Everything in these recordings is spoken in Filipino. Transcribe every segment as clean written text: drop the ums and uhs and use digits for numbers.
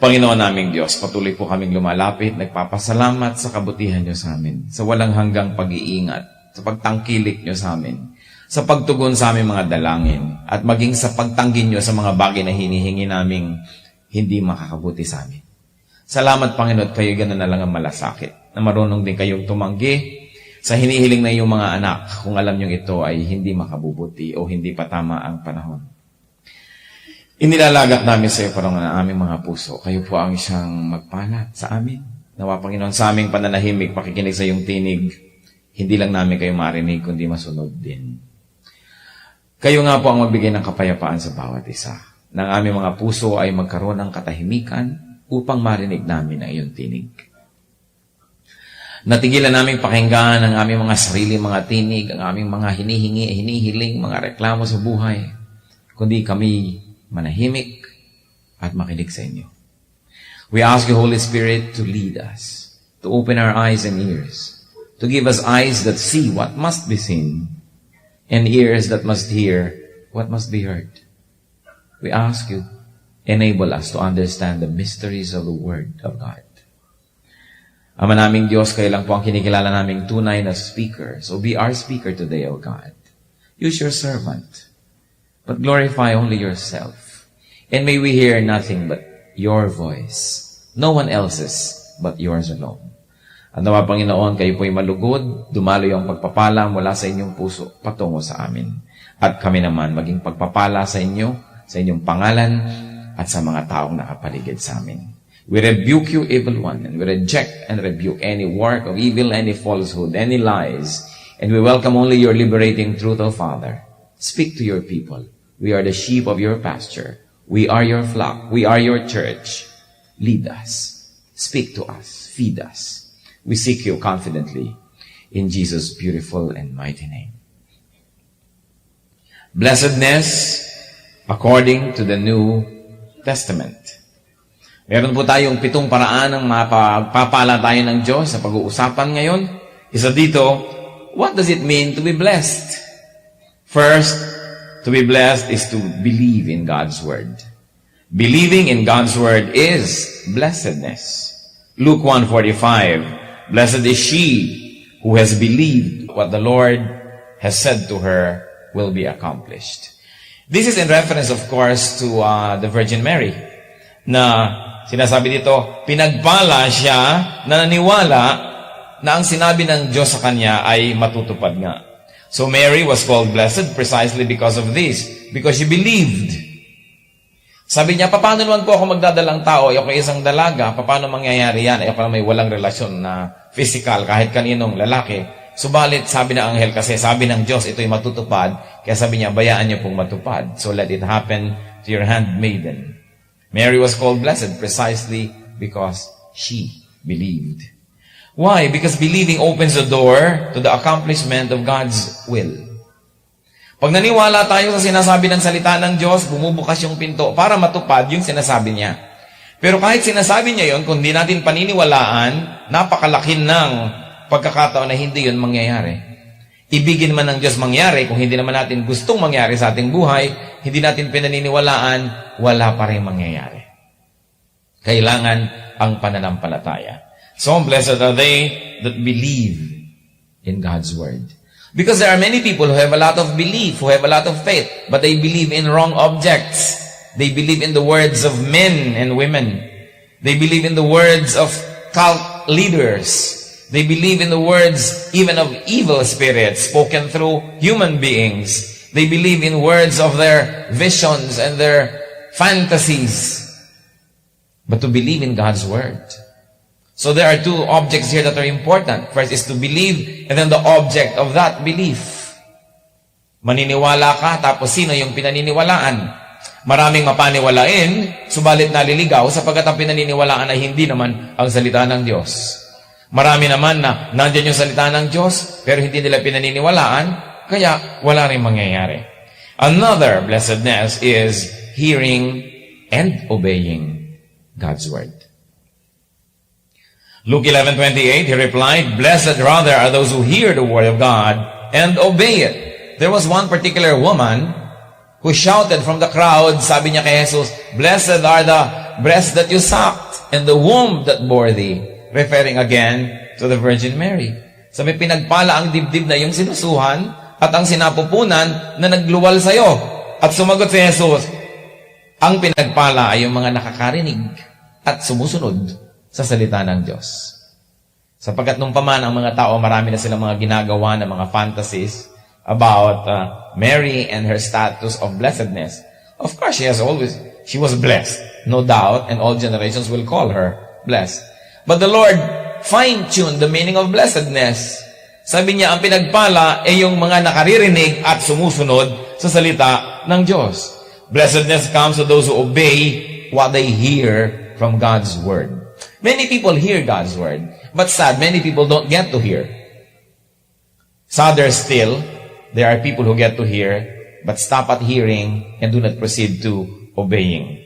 Panginoon naming Diyos, patuloy po kaming lumalapit, nagpapasalamat sa kabutihan niyo sa amin, sa walang hanggang pag-iingat, sa pagtangkilik niyo sa amin, sa pagtugon sa aming mga dalangin, at maging sa pagtanggin niyo sa mga bagay na hinihingi naming hindi makakabuti sa amin. Salamat, Panginoon, kayo gano'n na lang ang malasakit, na marunong din kayong tumanggi sa hinihiling na iyong mga anak, kung alam niyo ito ay hindi makabubuti o hindi pa tama ang panahon. Inilalagak namin sa iyo parang ang aming mga puso. Kayo po ang isang magpala sa amin. Nawa, Panginoon, sa aming pananahimik, pakikinig sa iyong tinig, hindi lang namin kayo marinig, kundi masunod din. Kayo nga po ang magbigay ng kapayapaan sa bawat isa. Nang aming mga puso ay magkaroon ng katahimikan upang marinig namin ang iyong tinig. Natigilan naming pakinggan ang aming mga sarili, mga tinig, ang aming mga hinihiling, mga reklamo sa buhay, kundi kami manahimik at makinig sa inyo. We ask you, Holy Spirit, to lead us, to open our eyes and ears, to give us eyes that see what must be seen, and ears that must hear what must be heard. We ask you, enable us to understand the mysteries of the Word of God. Ama naming Diyos, kayo lang po ang kinikilala naming tunay na speaker. So be our speaker today, O God. Use your servant, but glorify only yourself. And may we hear nothing but your voice. No one else's but yours alone. At nawa, Panginoon, kayo po'y malugod, dumalo yung pagpapala mula sa inyong puso patungo sa amin. At kami naman maging pagpapala sa inyo, sa inyong pangalan, at sa mga taong nakapaligid sa amin. We rebuke you, evil one, and we reject and rebuke any work of evil, any falsehood, any lies, and we welcome only your liberating truth, O Father. Speak to your people. We are the sheep of your pasture. We are your flock. We are your church. Lead us. Speak to us. Feed us. We seek you confidently in Jesus' beautiful and mighty name. Blessedness according to the New Testament. Meron po tayong 7 paraan ng mapapala tayo ng Diyos sa pag-uusapan ngayon. Isa dito, what does it mean to be blessed? First, to be blessed is to believe in God's Word. Believing in God's Word is blessedness. Luke 1:45, blessed is she who has believed what the Lord has said to her will be accomplished. This is in reference, of course, to the Virgin Mary, na sinasabi dito, pinagpala siya na naniwala na ang sinabi ng Diyos sa kanya ay matutupad nga. So Mary was called blessed precisely because of this, because she believed. Sabi niya, paano naman po ako magdadalang tao? Ayoko isang dalaga, paano mangyayari yan? Ayoko na may walang relasyon na physical kahit kaninong lalaki. Subalit, sabi ng anghel, kasi sabi ng Diyos, ito'y matutupad. Kaya sabi niya, bayaan niyo pong matupad. So let it happen to your handmaiden. Mary was called blessed precisely because she believed. Why? Because believing opens the door to the accomplishment of God's will. Pag naniwala tayo sa sinasabi ng salita ng Diyos, bumubukas yung pinto para matupad yung sinasabi niya. Pero kahit sinasabi niya yon, kung di natin paniniwalaan, napakalaking ng pagkakataon na hindi yun mangyayari. Ibigin man ng Diyos mangyari, kung hindi naman natin gustong mangyari sa ating buhay, hindi natin pinaniniwalaan, wala pa rin mangyayari. Kailangan ang pananampalataya. So blessed are they that believe in God's Word. Because there are many people who have a lot of belief, who have a lot of faith, but they believe in wrong objects. They believe in the words of men and women. They believe in the words of cult leaders. They believe in the words even of evil spirits spoken through human beings. They believe in words of their visions and their fantasies. But to believe in God's Word. So there are 2 objects here that are important. First is to believe, and then the object of that belief. Maniniwala ka, tapos sino yung pinaniniwalaan? Maraming mapaniwalain, subalit naliligaw sapagkat ang pinaniniwalaan ay hindi naman ang salita ng Diyos. Marami naman na nandiyan yung salita ng Diyos, pero hindi nila pinaniniwalaan, kaya wala rin mangyayari. Another blessedness is hearing and obeying God's Word. Luke 11:28, he replied, blessed rather are those who hear the Word of God and obey it. There was one particular woman who shouted from the crowd, sabi niya kay Jesus, blessed are the breast that you sucked, and the womb that bore thee. Referring again to the Virgin Mary. Sabi, pinagpala ang dibdib na yung sinusuhan at ang sinapupunan na nagluwal sa'yo. At sumagot si Jesus, ang pinagpala ay yung mga nakakarinig at sumusunod sa salita ng Diyos. Sapagkat nung paman ang mga tao, marami na silang mga ginagawa na mga fantasies about Mary and her status of blessedness. Of course, she was blessed, no doubt, and all generations will call her blessed. But the Lord fine-tuned the meaning of blessedness. Sabi niya, ang pinagpala ay yung mga nakaririnig at sumusunod sa salita ng Diyos. Blessedness comes to those who obey what they hear from God's Word. Many people hear God's Word, but sad, many people don't get to hear. Sadder still, there are people who get to hear, but stop at hearing and do not proceed to obeying.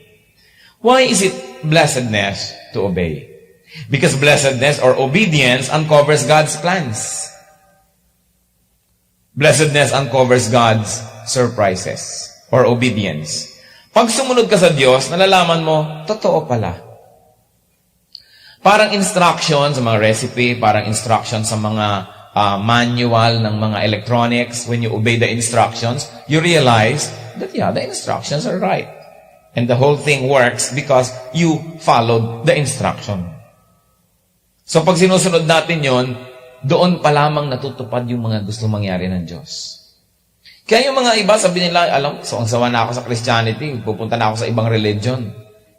Why is it blessedness to obey? Because blessedness or obedience uncovers God's plans. Blessedness uncovers God's surprises or obedience. Pag sumunod ka sa Diyos, nalalaman mo, totoo pala. Parang instruction sa mga recipe, parang instruction sa mga manual ng mga electronics. When you obey the instructions, you realize that, the instructions are right. And the whole thing works because you followed the instruction. So pag sinusunod natin yon, doon pa lamang natutupad yung mga gusto mangyari ng Diyos. Kaya yung mga iba, sabi nila, ang sawa na ako sa Christianity, pupunta na ako sa ibang religion.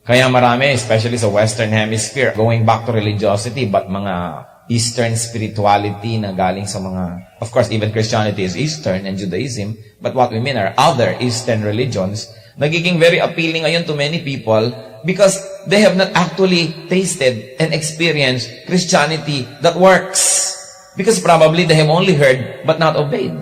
Kaya marami, especially sa Western Hemisphere, going back to religiosity, but mga Eastern spirituality na galing sa mga, of course, even Christianity is Eastern and Judaism, but what we mean are other Eastern religions, nagiging very appealing ngayon to many people because they have not actually tasted and experienced Christianity that works. Because probably they have only heard but not obeyed.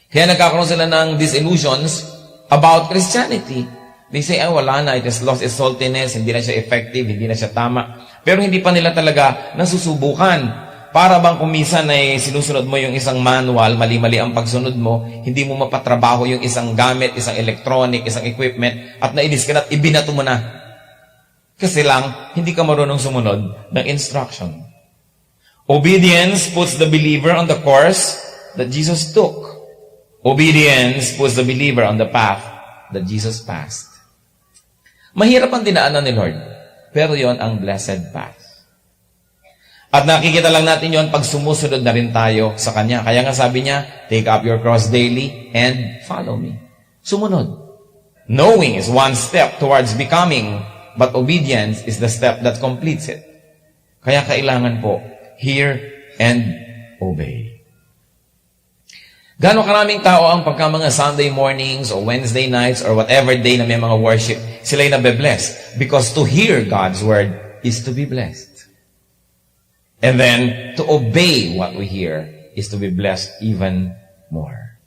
Kaya nagkakaroon sila ng disillusions about Christianity. They say, wala na, it has lost its saltiness, hindi na siya effective, hindi na siya tama. Pero hindi pa nila talaga nasusubukan. Para bang kumisan ay sinusunod mo yung isang manual, mali-mali ang pagsunod mo, hindi mo mapatrabaho yung isang gamit, isang electronic, isang equipment, at nainis ka na at ibinato mo na. Kasi lang, hindi ka marunong sumunod ng instruction. Obedience puts the believer on the course that Jesus took. Obedience puts the believer on the path that Jesus passed. Mahirap ang dinaanan ni Lord, pero yon ang blessed path. At nakikita lang natin yon pag sumusunod na rin tayo sa Kanya. Kaya nga sabi niya, take up your cross daily and follow me. Sumunod. Knowing is one step towards becoming, but obedience is the step that completes it. Kaya kailangan po, hear and obey. Gano'ng karaming tao ang pagka mga Sunday mornings or Wednesday nights or whatever day na may mga worship, sila'y nabe-bless. Because to hear God's word is to be blessed. And then, to obey what we hear is to be blessed even more.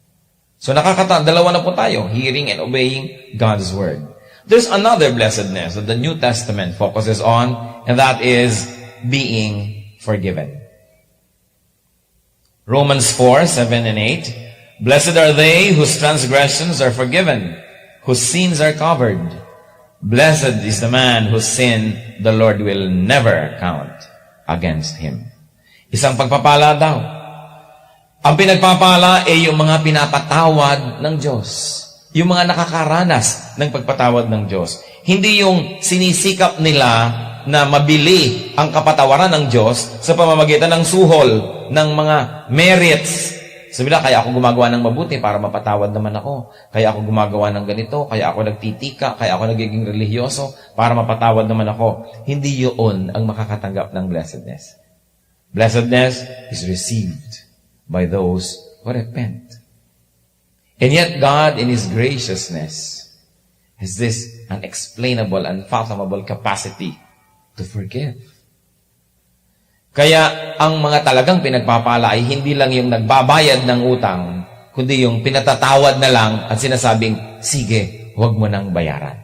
So dalawa na po tayo, hearing and obeying God's word. There's another blessedness that the New Testament focuses on, and that is being forgiven. Romans 4:7 and 8. Blessed are they whose transgressions are forgiven, whose sins are covered. Blessed is the man whose sin the Lord will never count against him. Isang pagpapala daw. Ang pinagpapala ay yung mga pinapatawad ng Diyos. Yung mga nakakaranas ng pagpatawad ng Diyos. Hindi yung sinisikap nila na mabili ang kapatawaran ng Diyos sa pamamagitan ng suhol, ng mga merits. Sabi nila, kaya ako gumagawa ng mabuti para mapatawad naman ako. Kaya ako gumagawa ng ganito, kaya ako nagtitika, kaya ako nagiging religyoso para mapatawad naman ako. Hindi yun ang makakatanggap ng blessedness. Blessedness is received by those who repent. And yet God, in His graciousness, has this unexplainable, unfathomable capacity to forgive. Kaya ang mga talagang pinagpapala ay hindi lang yung nagbabayad ng utang, kundi yung pinatatawad na lang at sinasabing, sige, huwag mo nang bayaran.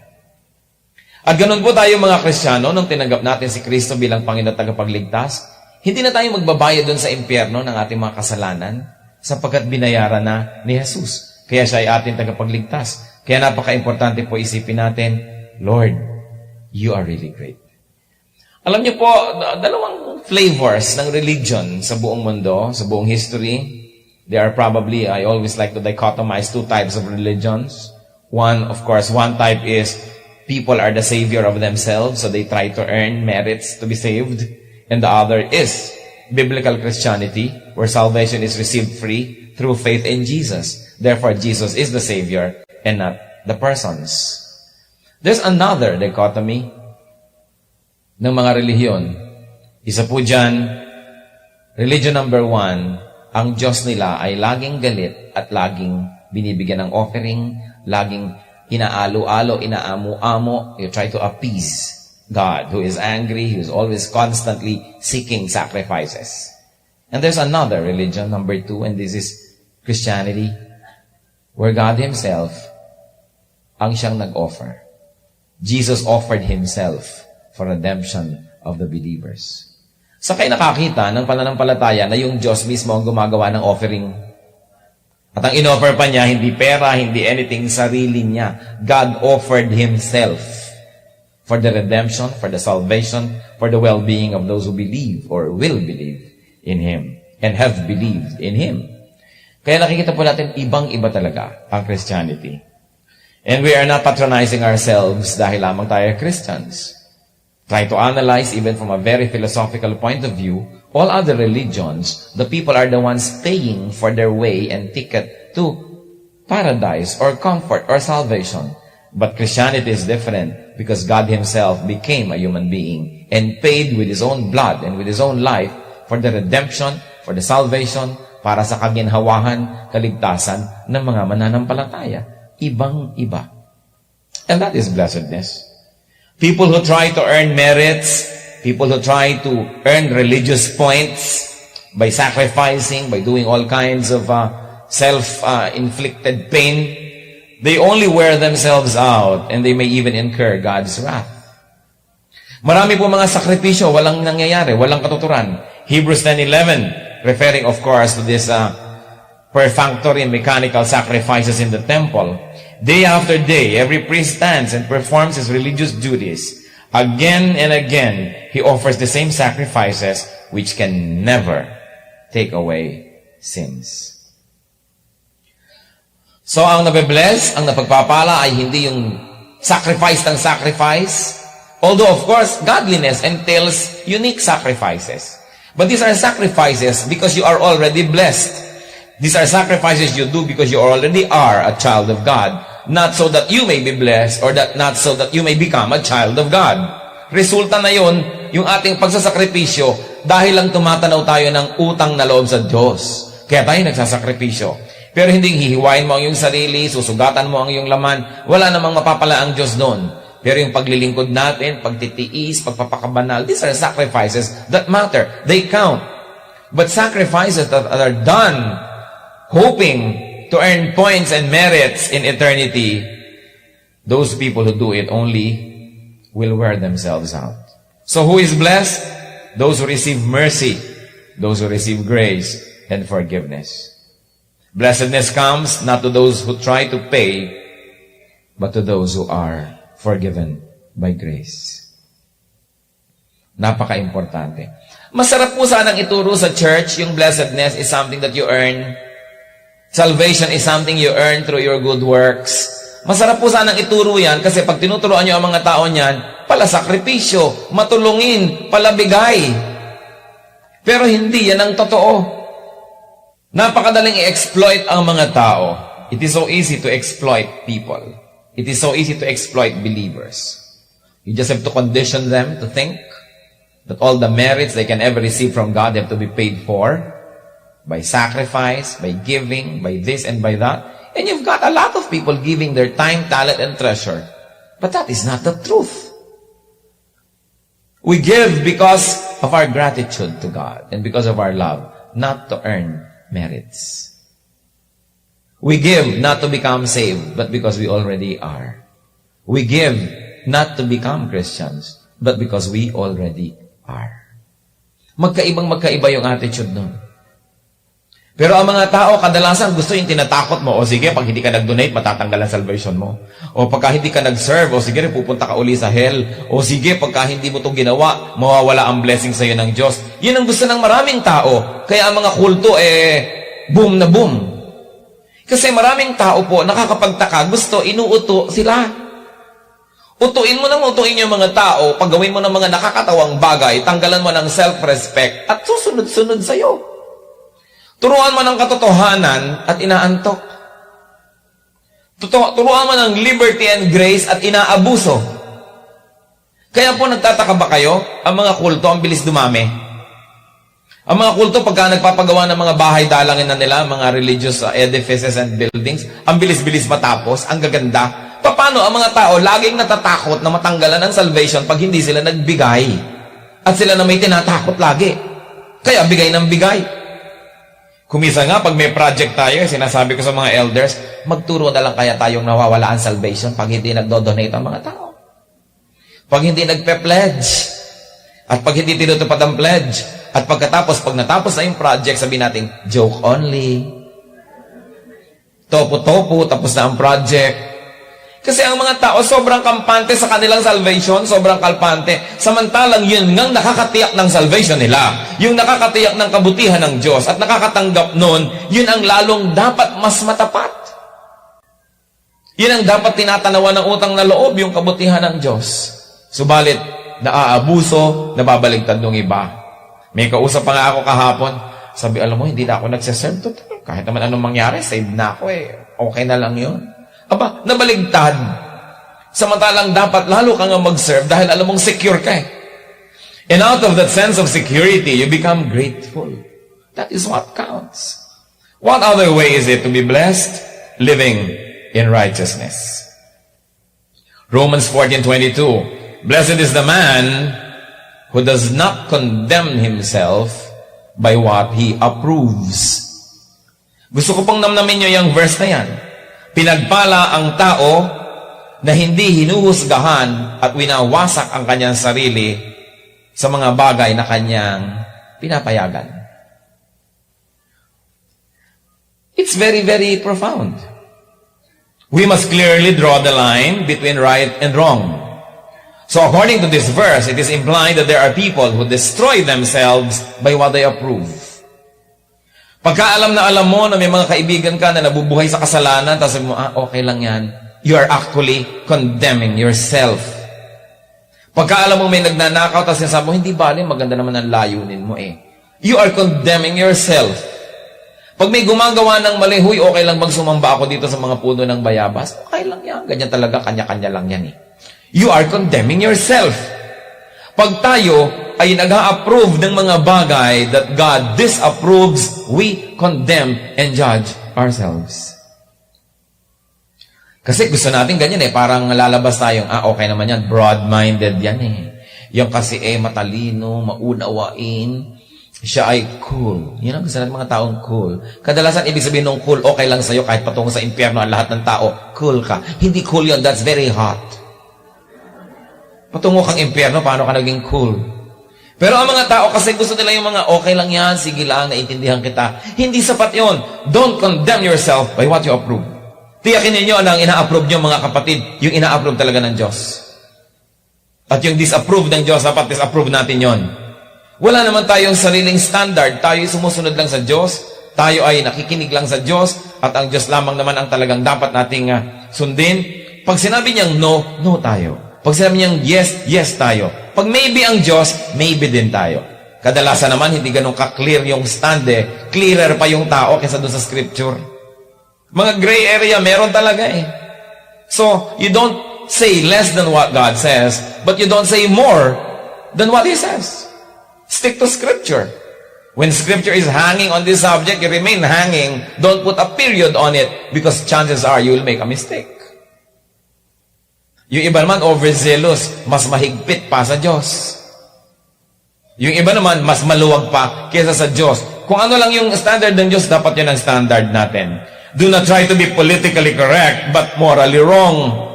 At ganun po tayo mga Kristiyano, nung tinanggap natin si Kristo bilang Panginoon at tagapagligtas, hindi na tayo magbabayad doon sa impyerno ng ating mga kasalanan sapagkat binayaran na ni Jesus. Kaya siya ay ating tagapagligtas. Kaya napaka-importante po isipin natin, Lord, you are really great. Alam niyo po, dalawang flavors ng religion sa buong mundo, sa buong history. There are probably, I always like to dichotomize two types of religions. One, of course, one type is people are the savior of themselves, so they try to earn merits to be saved. And the other is biblical Christianity, where salvation is received free through faith in Jesus. Therefore, Jesus is the savior and not the persons. There's another dichotomy ng mga relihiyon. Isa po dyan, religion number 1, ang Diyos nila ay laging galit at laging binibigyan ng offering, laging inaalo-alo, inaamo-amo. You try to appease God, who is angry, who is always constantly seeking sacrifices. And there's another religion, number 2, and this is Christianity, where God Himself ang siyang nag-offer. Jesus offered Himself for redemption of the believers. Sa kayo nakakita ng pananampalataya na yung Diyos mismo ang gumagawa ng offering. At ang inoffer pa niya, hindi pera, hindi anything, sarili niya. God offered Himself for the redemption, for the salvation, for the well-being of those who believe or will believe in Him and have believed in Him. Kaya nakikita po natin, ibang-iba talaga ang Christianity. And we are not patronizing ourselves dahil lamang tayo Christians. Try to analyze, even from a very philosophical point of view, all other religions, the people are the ones paying for their way and ticket to paradise or comfort or salvation. But Christianity is different because God Himself became a human being and paid with His own blood and with His own life for the redemption, for the salvation, para sa kaginhawahan, kaligtasan ng mga mananampalataya. Ibang-iba. And that is blessedness. People who try to earn merits, people who try to earn religious points by sacrificing, by doing all kinds of self-inflicted pain, they only wear themselves out and they may even incur God's wrath. Marami po mga sakripisyo, walang nangyayari, walang katuturan. Hebrews 10:11, referring of course to this perfunctory and mechanical sacrifices in the temple. Day after day, every priest stands and performs his religious duties. Again and again, he offers the same sacrifices which can never take away sins. So, ang nabe-bless, ang napagpapala ay hindi yung sacrifice ng sacrifice. Although, of course, godliness entails unique sacrifices. But these are sacrifices because you are already blessed. These are sacrifices you do because you already are a child of God. Not so that you may be blessed or not so that you may become a child of God. Resulta na yun, yung ating pagsasakripisyo, dahil lang tumatanaw tayo ng utang na loob sa Diyos. Kaya tayo nagsasakripisyo. Pero hindi hihiwain mo ang iyong sarili, susugatan mo ang iyong laman, wala namang mapapala ang Diyos doon. Pero yung paglilingkod natin, pagtitiis, pagpapakabanal, these are sacrifices that matter. They count. But sacrifices that are done hoping to earn points and merits in eternity, those people who do it only will wear themselves out. So who is blessed? Those who receive mercy, those who receive grace and forgiveness. Blessedness comes not to those who try to pay, but to those who are forgiven by grace. Napaka-importante. Masarap po sanang ituro sa church, yung blessedness is something that you earn. Salvation is something you earn through your good works. Masarap po sanang ituro yan kasi pag tinuturoan nyo ang mga tao niyan, pala sakripisyo, matulungin, palabigay. Pero hindi yan ang totoo. Napakadaling i-exploit ang mga tao. It is so easy to exploit people. It is so easy to exploit believers. You just have to condition them to think that all the merits they can ever receive from God have to be paid for by sacrifice, by giving, by this and by that. And you've got a lot of people giving their time, talent, and treasure. But that is not the truth. We give because of our gratitude to God and because of our love, not to earn merits. We give not to become saved, but because we already are. We give not to become Christians, but because we already are. Magkaibang magkaiba yung attitude nun. Pero ang mga tao, kadalasan gusto yung tinatakot mo. O sige, pag hindi ka nag-donate, matatanggal ang salvation mo. O pagka hindi ka nag-serve, o sige, pupunta ka uli sa hell. O sige, pagka hindi mo itong ginawa, mawawala ang blessing sa iyo ng Diyos. Yun ang gusto ng maraming tao. Kaya ang mga kulto, boom na boom. Kasi maraming tao po, nakakapagtaka, gusto, inuuto sila. Utuin mo nang utuin yung mga tao, paggawin mo ng mga nakakatawang bagay, tanggalan mo ng self-respect, at susunod-sunod sa'yo. Turuan mo ng katotohanan at inaantok. Turuan mo ng liberty and grace at inaabuso. Kaya po nagtataka ba kayo? Ang mga kulto, ang bilis dumami. Ang mga kulto, pagka nagpapagawa ng mga bahay dalangin na nila, mga religious edifices and buildings, ang bilis-bilis matapos, ang gaganda. Paano ang mga tao laging natatakot na matanggalan ng salvation pag hindi sila nagbigay? At sila na may tinatakot lagi. Kaya bigay ng bigay. Kumisa nga, pag may project tayo, sinasabi ko sa mga elders, magturo na lang kaya tayong nawawala ang salvation pag hindi nagdo-donate ang mga tao. Pag hindi nagpe-pledge, at pag hindi tinutupad ang pledge, at pagkatapos, pag natapos na yung project, sabihin natin, joke only. Topo-topo, tapos na ang project. Kasi ang mga tao, sobrang kampante sa kanilang salvation, sobrang kalpante. Samantalang yun ngang nakakatiyak ng salvation nila. Yung nakakatiyak ng kabutihan ng Diyos at nakakatanggap nun, yun ang lalong dapat mas matapat. Yun ang dapat tinatanawan ng utang na loob, yung kabutihan ng Diyos. Subalit, naaabuso, nababaligtad ng iba. May kausap pa nga ako kahapon. Sabi, alam mo, hindi na ako nagsiserve to. Kahit naman anong mangyari, save na ako Okay na lang yun. Aba, nabaligtad. Samantalang dapat lalo ka nga mag-serve dahil alam mong secure ka And out of that sense of security, you become grateful. That is what counts. What other way is it to be blessed? Living in righteousness. Romans 14:22. Blessed is the man who does not condemn himself by what he approves. Gusto ko pang namnamin nyo yung verse na yan. Pinagpala ang tao na hindi hinuhusgahan at winawasak ang kanyang sarili sa mga bagay na kanyang pinapayagan. It's very, very profound. We must clearly draw the line between right and wrong. So according to this verse, it is implied that there are people who destroy themselves by what they approve. Pagka alam na alam mo na may mga kaibigan ka na nabubuhay sa kasalanan, tapos mo, okay lang yan, you are actually condemning yourself. Pagka alam mo may nagnanakaw, tapos sabi mo, hindi bali, maganda naman ang layunin mo You are condemning yourself. Pag may gumagawa ng mali, huy, okay lang magsumamba ako dito sa mga puno ng bayabas, okay lang yan, ganyan talaga, kanya-kanya lang yan You are condemning yourself. Pag tayo ay nag-a-approve ng mga bagay that God disapproves, we condemn and judge ourselves. Kasi gusto natin ganyan parang lalabas tayong, okay naman yan, broad-minded yan Yung kasi matalino, maunawain, siya ay cool. Yun ang gusto natin mga taong cool. Kadalasan, ibig sabihin ng cool, okay lang sa'yo kahit patungo sa impyerno ang lahat ng tao, cool ka. Hindi cool yun, that's very hot. Patungo kang impyerno, paano ka naging cool? Pero ang mga tao kasi gusto nila yung mga okay lang yan, sige lang, naintindihan kita. Hindi sapat yon. Don't condemn yourself by what you approve. Tiyakin ninyo na ang ina-approve nyo mga kapatid, yung ina-approve talaga ng Diyos. At yung disapprove ng Diyos, dapat disapprove natin yon. Wala naman tayong sariling standard. Tayo ay sumusunod lang sa Diyos. Tayo ay nakikinig lang sa Diyos. At ang Diyos lamang naman ang talagang dapat nating sundin. Pag sinabi niyang no, no tayo. Pag sinabi niyang yes, yes tayo. Pag maybe ang Diyos, maybe din tayo. Kadalasan naman, hindi ganun ka-clear yung stand Clearer pa yung tao kaysa doon sa scripture. Mga gray area, meron talaga So, you don't say less than what God says, but you don't say more than what He says. Stick to scripture. When scripture is hanging on this subject, you remain hanging. Don't put a period on it because chances are you will make a mistake. Yung iba naman overzealous, mas mahigpit pa sa Diyos. Yung iba naman, mas maluwag pa kaysa sa Diyos. Kung ano lang yung standard ng Diyos, dapat yun ang standard natin. Do not try to be politically correct, but morally wrong.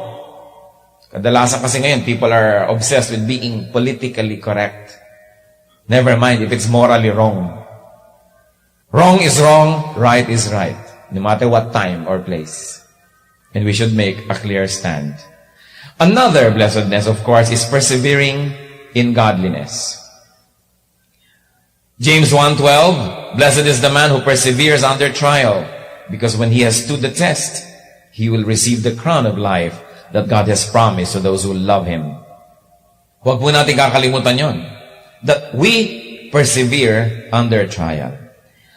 Kadalasan kasi ngayon, people are obsessed with being politically correct. Never mind if it's morally wrong. Wrong is wrong, right is right, no matter what time or place. And we should make a clear stand. Another blessedness, of course, is persevering in godliness. James 1:12, blessed is the man who perseveres under trial, because when he has stood the test, he will receive the crown of life that God has promised to those who love Him. Huwag po natin kakalimutan yon, that we persevere under trial.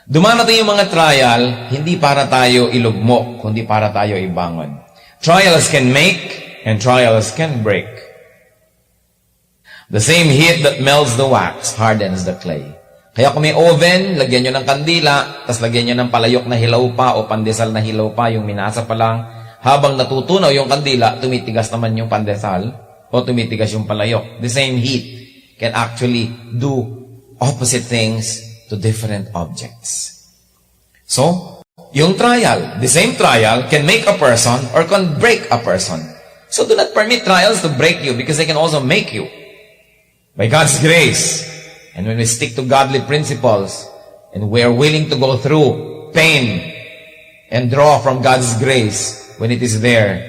Dumarating yung mga trial, hindi para tayo ilugmok, kundi para tayo ibangon. Trials can make, and trials can break. The same heat that melts the wax hardens the clay. Kaya kung may oven, lagyan nyo ng kandila, tapos lagyan nyo ng palayok na hilaw pa o pandesal na hilaw pa, yung minasa pa lang. Habang natutunaw yung kandila, tumitigas naman yung pandesal o tumitigas yung palayok. The same heat can actually do opposite things to different objects. So, yung trial, the same trial can make a person or can break a person. So do not permit trials to break you because they can also make you. By God's grace, and when we stick to godly principles, and we are willing to go through pain and draw from God's grace when it is there,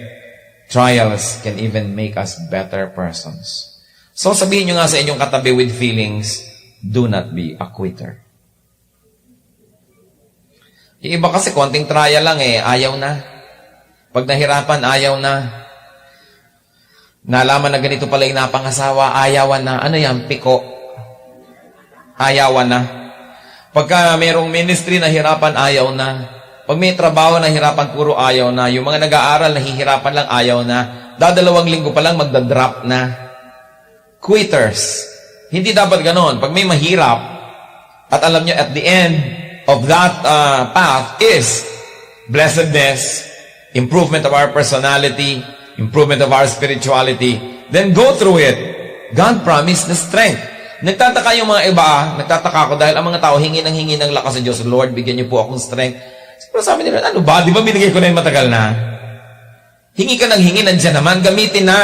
trials can even make us better persons. So sabihin nyo nga sa inyong katabi with feelings, do not be a quitter. Yung iba kasi konting trial lang ayaw na. Pag nahirapan, ayaw na. Nalaman na ganito pala yung napangasawa, ayawan na. Ano yan? Piko. Ayawan na. Pagka mayroong ministry, nahirapan, ayaw na. Pag may trabaho, nahirapan, puro ayaw na. Yung mga nag-aaral, nahihirapan lang, ayaw na. Dadalawang linggo pa lang, magdadrop na. Quitters. Hindi dapat ganon. Pag may mahirap, at alam nyo, at the end of that path is blessedness, improvement of our personality, improvement of our spirituality, then go through it. God promised the strength. Nagtataka yung mga iba, nagtataka ko dahil ang mga tao hingi ng lakas sa Diyos. Lord, bigyan niyo po akong strength. Pero sabi nila, ano ba? Di ba binigay ko na yung matagal na? Hingi ka ng hingi, nandiyan naman, gamitin na.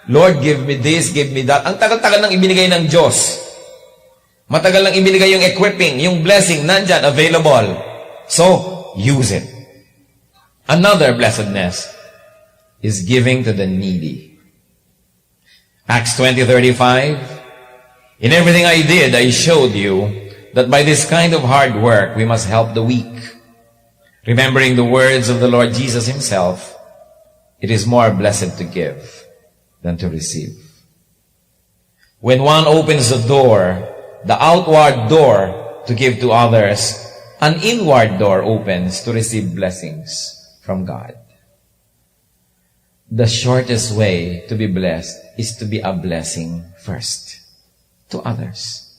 Lord, give me this, give me that. Ang tagal-tagal nang ibinigay ng Diyos. Matagal nang ibinigay yung equipping, yung blessing, nandyan, available. So, use it. Another blessedness is giving to the needy. Acts 20:35, in everything I did, I showed you that by this kind of hard work, we must help the weak. Remembering the words of the Lord Jesus Himself, it is more blessed to give than to receive. When one opens the door, the outward door to give to others, an inward door opens to receive blessings from God. The shortest way to be blessed is to be a blessing first to others.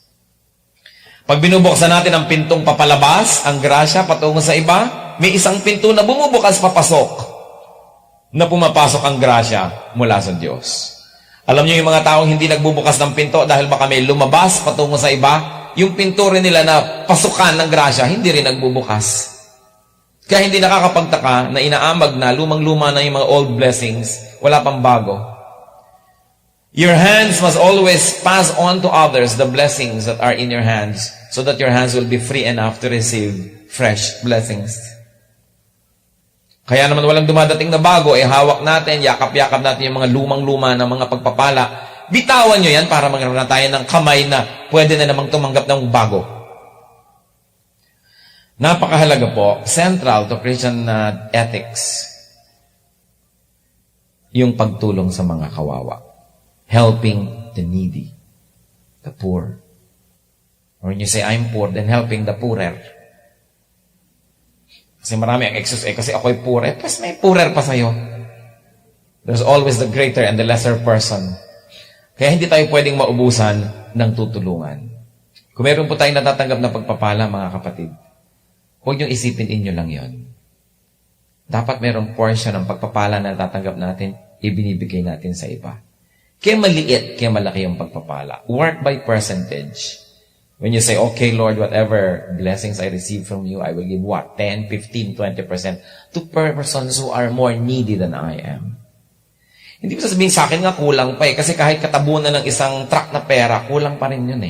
Pag binubuksan natin ang pintong papalabas, ang grasya patungo sa iba, may isang pinto na bumubukas papasok, na pumapasok ang grasya mula sa Diyos. Alam niyo yung mga taong hindi nagbubukas ng pinto dahil baka may lumabas patungo sa iba, yung pinto rin nila na pasukan ng grasya, hindi rin nagbubukas. Kaya hindi nakakapagtaka na inaamag na, lumang-luma na yung mga old blessings, wala pang bago. Your hands must always pass on to others the blessings that are in your hands so that your hands will be free enough to receive fresh blessings. Kaya naman walang dumadating na bago, hawak natin, yakap-yakap natin yung mga lumang-luma na mga pagpapala. Bitawan nyo yan para magkaroon na tayo ng kamay na pwede na namang tumanggap ng bago. Napakahalaga po, central to Christian ethics, yung pagtulong sa mga kawawa. Helping the needy, the poor. Or when you say, I'm poor, then helping the poorer. Kasi marami ang excuse, kasi ako'y poor, plus may poorer pa sa'yo. There's always the greater and the lesser person. Kaya hindi tayo pwedeng maubusan ng tutulungan. Kung meron po tayong natatanggap na pagpapala, mga kapatid, huwag niyong isipin inyo lang yon. Dapat merong portion ng pagpapala na natatanggap natin, ibinibigay natin sa iba. Kaya maliit, kaya malaki yung pagpapala. Work by percentage. When you say, okay, Lord, whatever blessings I receive from you, I will give what? 10, 15, 20% to persons who are more needy than I am. Hindi mo sasabihin sa akin nga kulang pa kasi kahit katabunan ng isang truck na pera, kulang pa rin yun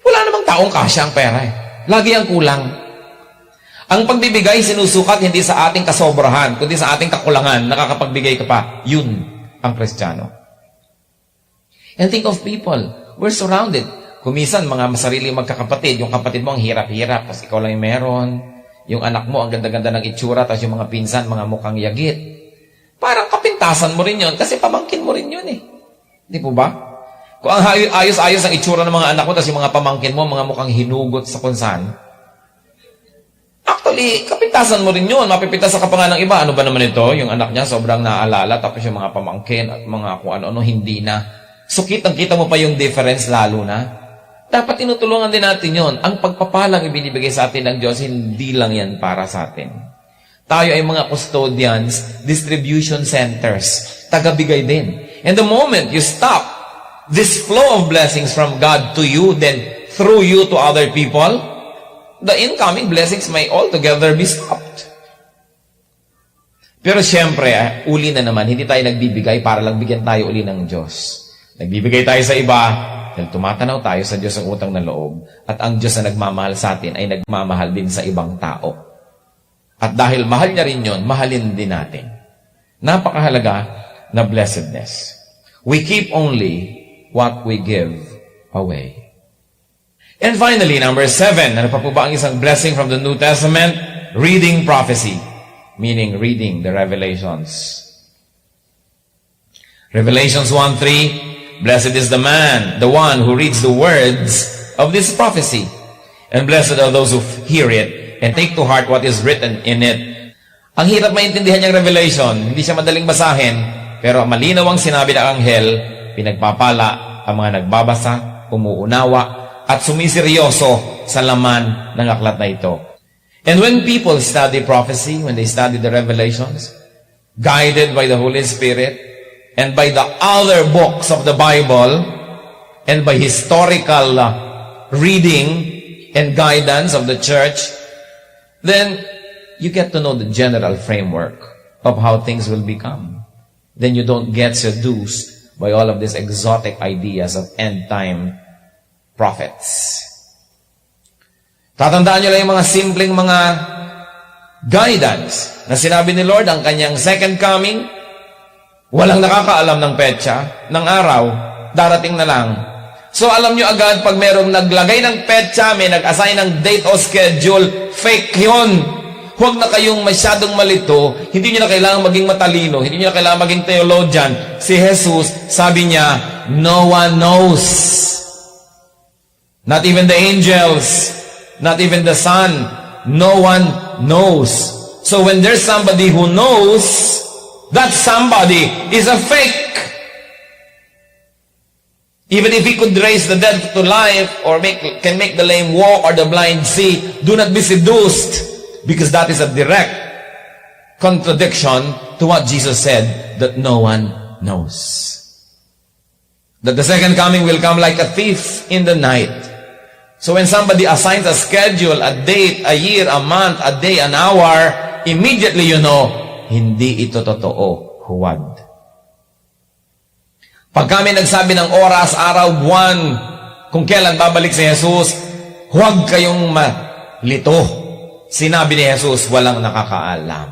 Wala namang taong kasya ang pera Lagi ang kulang. Ang pagbibigay sinusukat hindi sa ating kasobrahan, kundi sa ating kakulangan. Nakakapagbigay ka pa. Yun ang Kristiyano. And think of people. We're surrounded. Kumisan, mga masarili magkakapatid. Yung kapatid mo ang hirap-hirap, tapos ikaw lang yung meron. Yung anak mo ang ganda-ganda ng itsura, tapos yung mga pinsan, mga mukhang yagit. Parang kapintasan mo rin yun, kasi pamangkin mo rin yun eh. Di po ba? Kung ang ayos-ayos ang itsura ng mga anak mo, tapos yung mga pamangkin mo, mga mukhang hinugot sa kunsan, actually, kapintasan mo rin yun. Mapipintasan ka pa nga ng iba. Ano ba naman ito? Yung anak niya sobrang naalala, tapos yung mga pamangkin at mga kung ano-ano, hindi na. So, kitang-kita mo pa yung difference lalo na. Dapat tinutulungan din natin yon. Ang pagpapalang ibinibigay sa atin ng Diyos, hindi lang yan para sa atin. Tayo ay mga custodians, distribution centers, tagabigay din. And the moment you stop this flow of blessings from God to you, then through you to other people, the incoming blessings may altogether be stopped. Pero siyempre, uli na naman, hindi tayo nagbibigay para lang bigyan tayo uli ng Diyos. Nagbibigay tayo sa iba, dahil tumatanaw tayo sa Diyos ang utang na loob, at ang Diyos na nagmamahal sa atin ay nagmamahal din sa ibang tao. At dahil mahal niya rin yun, mahalin din natin. Napakahalaga na blessedness. We keep only what we give away. And finally, number 7, ano pa po ba ang isang blessing from the New Testament? Reading prophecy, meaning reading the Revelations. Revelations 1:3, blessed is the man, the one who reads the words of this prophecy. And blessed are those who hear it and take to heart what is written in it. Ang hirap maintindihan niyang revelation. Hindi siya madaling basahin, pero malinaw ang sinabi ng anghel, pinagpapala ang mga nagbabasa, umuunawa, at sumiseryoso sa laman ng aklat na ito. And when people study prophecy, when they study the revelations, guided by the Holy Spirit, and by the other books of the Bible, and by historical reading and guidance of the church, then you get to know the general framework of how things will become. Then you don't get seduced by all of these exotic ideas of end-time prophets. Tatandaan nyo lang yung mga simpleng mga guidance na sinabi ni Lord, ang kanyang second coming, walang nakakaalam ng petsa, ng araw, darating na lang. So alam nyo agad, pag merong naglagay ng petsa, may nag-assign ng date o schedule, fake yun. Huwag na kayong masyadong malito, hindi nyo na kailangan maging matalino, hindi nyo na kailangan maging theologian. Si Jesus, sabi niya, no one knows. Not even the angels, not even the Son, no one knows. So when there's somebody who knows, that somebody is a fake. Even if he could raise the dead to life or can make the lame walk or the blind see, do not be seduced, because that is a direct contradiction to what Jesus said, that no one knows. That the second coming will come like a thief in the night. So when somebody assigns a schedule, a date, a year, a month, a day, an hour, immediately you know, hindi ito totoo, huwad. Pag kami nagsabi ng oras, araw, buwan, kung kailan babalik si Jesus, huwag kayong malito. Sinabi ni Jesus, walang nakakaalam.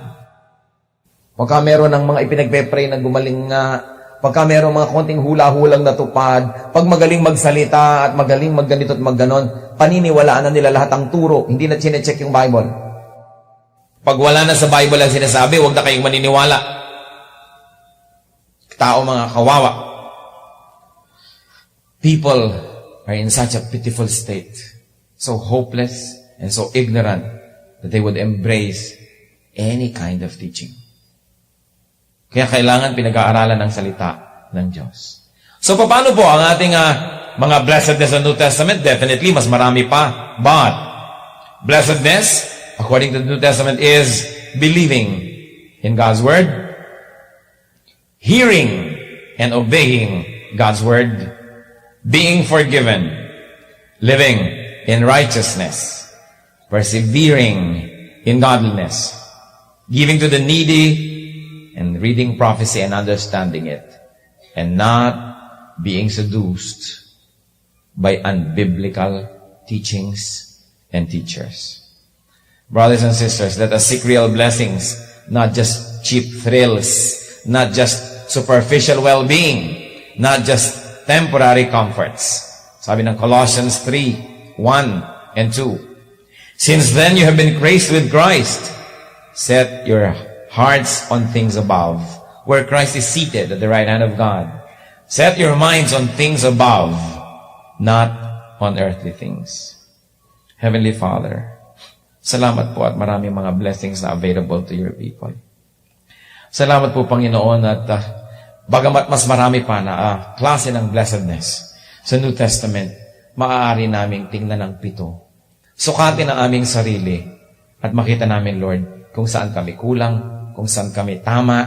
Pagka meron ng mga ipinagpe-pray na gumaling nga, pagka meron mga konting hula-hulang natupad, pag magaling magsalita at magaling magganito at magganon, paniniwalaan na nila lahat ang turo, hindi na chinecheck yung Bible. Pag wala na sa Bible ang sinasabi, huwag na kayong maniniwala. Tao mga kawawa. People are in such a pitiful state, so hopeless and so ignorant that they would embrace any kind of teaching. Kaya kailangan pinag-aaralan ng salita ng Diyos. So paano po ang ating mga blessedness sa New Testament? Definitely, mas marami pa. But, blessedness, according to the New Testament, is believing in God's Word, hearing and obeying God's Word, being forgiven, living in righteousness, persevering in godliness, giving to the needy, and reading prophecy and understanding it, and not being seduced by unbiblical teachings and teachers. Brothers and sisters, let us seek real blessings, not just cheap thrills, not just superficial well-being, not just temporary comforts. Sabi ng Colossians 3:1 and 2. Since then you have been graced with Christ. Set your hearts on things above, where Christ is seated at the right hand of God. Set your minds on things above, not on earthly things. Heavenly Father, salamat po at maraming mga blessings na available to your people. Salamat po, Panginoon, at bagamat mas marami pa na klase ng blessedness sa New Testament, maaari naming tingnan ng 7. Sukatin ang aming sarili at makita namin, Lord, kung saan kami kulang, kung saan kami tama,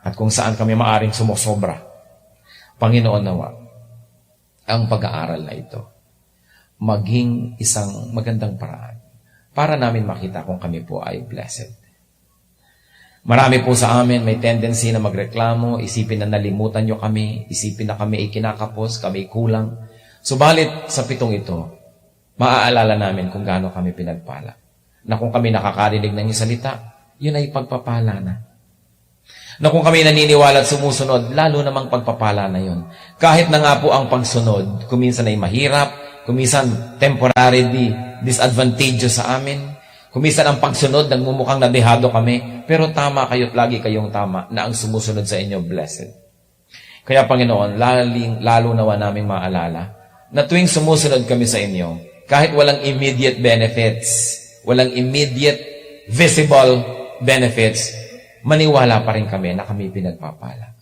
at kung saan kami maaring sumusobra. Panginoon, nawa, ang pag-aaral na ito maging isang magandang paraan para namin makita kung kami po ay blessed. Marami po sa amin may tendency na magreklamo, isipin na nalimutan nyo kami, isipin na kami ikinakapos, kami kulang. Subalit sa 7 ito, maaalala namin kung gaano kami pinagpala. Na kung kami nakakarinig ng inyong salita, yun ay pagpapala na. Na kung kami naniniwala at sumusunod, lalo namang pagpapala na yun. Kahit na nga po ang pagsunod, kuminsan ay mahirap, kuminsan temporarily disadvantageous sa amin, kuminsan ang pagsunod, nagmumukhang nadehado kami, pero tama kayo't lagi kayong tama na ang sumusunod sa inyo, blessed. Kaya Panginoon, lalo nawa naming maalala na tuwing sumusunod kami sa inyo, kahit walang immediate benefits, walang immediate visible benefits, maniwala pa rin kami na kami pinagpapala.